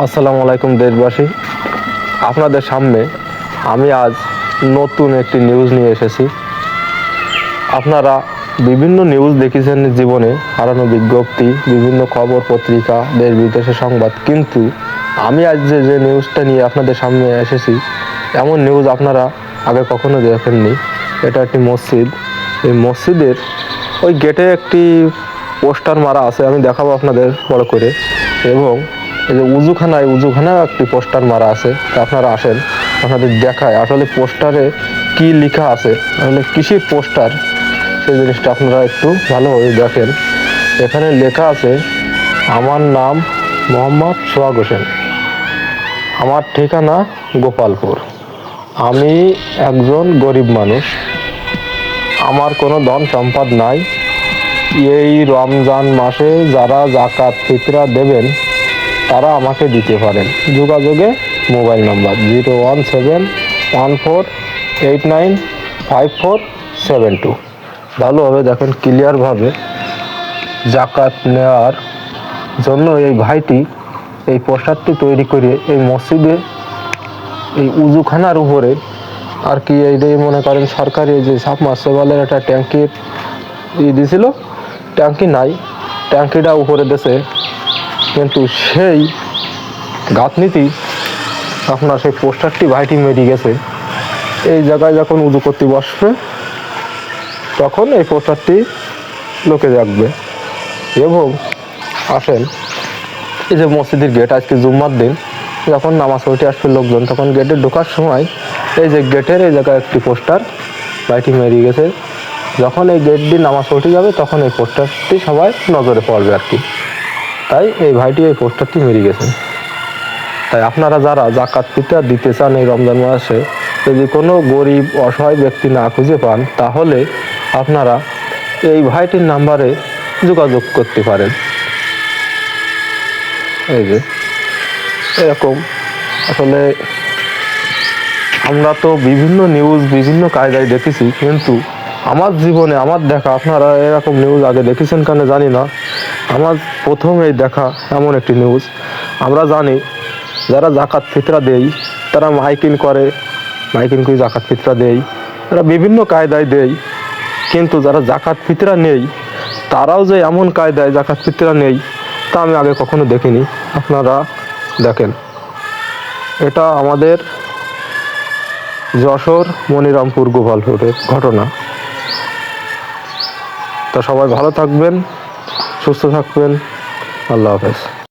আসসালামু আলাইকুম দেশবাসী, আপনাদের সামনে আমি আজ নতুন একটি নিউজ নিয়ে এসেছি। আপনারা বিভিন্ন নিউজ দেখেছেন জীবনে, হারানো বিজ্ঞপ্তি, বিভিন্ন খবর পত্রিকা, দেশ বিদেশের সংবাদ, কিন্তু আমি আজ যে নিউজটা নিয়ে আপনাদের সামনে এসেছি, এমন নিউজ আপনারা আগে কখনো দেখেননি। এটা একটি মসজিদ। এই মসজিদের ওই গেটে একটি পোস্টার মারা আছে, আমি দেখাবো আপনাদের বড় করে। এবং এই যে উজুখানায় একটি পোস্টার মারা আছে। তা আপনারা আসেন, আপনাদের দেখায় আসলে পোস্টারে কি লেখা আছে, আসলে কিসের পোস্টার, সেই জিনিসটা আপনারা একটু ভালোভাবে দেখেন। এখানে লেখা আছে, আমার নাম মোহাম্মদ সোহাগ হোসেন, আমার ঠিকানা গোপালপুর, আমি একজন গরিব মানুষ, আমার কোনো ধন সম্পদ নাই। এই রমজান মাসে যারা জাকাত ফিতরা দেবেন তারা আমাকে দিতে পারেন। যোগাযোগে মোবাইল নাম্বার 01714895472। ভালোভাবে দেখেন, ক্লিয়ারভাবে। জাকাত নেওয়ার জন্য এই ভাইটি এই পোস্টারটি তৈরি করে এই মসজিদে এই উজুখানার উপরে আর কি এই মনে করেন সরকারি যে সাবমার্সিবলের একটা ট্যাঙ্কির দিয়েছিল, ট্যাঙ্কি নাই, ট্যাঙ্কিটা উপরে দেশে, কিন্তু সেই গাঁথনিটি আপনার সেই পোস্টারটি ভাইটি মেরে গেছে। এই জায়গায় যখন উজু করতে বসবে তখন এই পোস্টারটি লোকে রাখবে। এবং আসেন, এই যে মসজিদের গেট, আজকে জুম্মার দিন, যখন নামাজ পড়তে আসবে লোকজন, তখন গেটে ঢোকার সময় এই যে গেটের এই জায়গায় একটি পোস্টার ভাইটি মেরে গেছে। যখন এই গেট দিয়ে নামাজ পড়তে যাবে তখন এই পোস্টারটি সবাই নজরে পড়বে আর কি। তাই এই ভাইটি এই পোস্টারটি মেরে গেছেন। তাই আপনারা যারা জাকাত ফিতরা দিতে চান এই রমজান মাসে, যদি কোনো গরিব অসহায় ব্যক্তি না খুঁজে পান, তাহলে আপনারা এই ভাইটির নাম্বারে যোগাযোগ করতে পারেন। এই যে এরকম, আসলে আমরা তো বিভিন্ন নিউজ বিভিন্ন কায়দায় দেখেছি, কিন্তু আমার জীবনে আমার দেখা, আপনারা এরকম নিউজ আগে দেখেছেন কেন জানি না, আমার প্রথম এই দেখা এমন একটি নিউজ। আমরা জানি যারা জাকাত ফিতরা দেই তারা মাইকিং করে জাকাত ফিতরা দেই, তারা বিভিন্ন কায়দায় দেই, কিন্তু যারা জাকাত ফিতরা নেই তারাও যে এমন কায়দায় জাকাত ফিতরা নেই তা আমি আগে কখনো দেখিনি। আপনারা দেখেন, এটা আমাদের যশোর মনিরামপুর গোপালপুরের ঘটনা। তা সবাই ভালো থাকবেন, সুস্থ থাকবেন, আল্লাহ হাফেজ।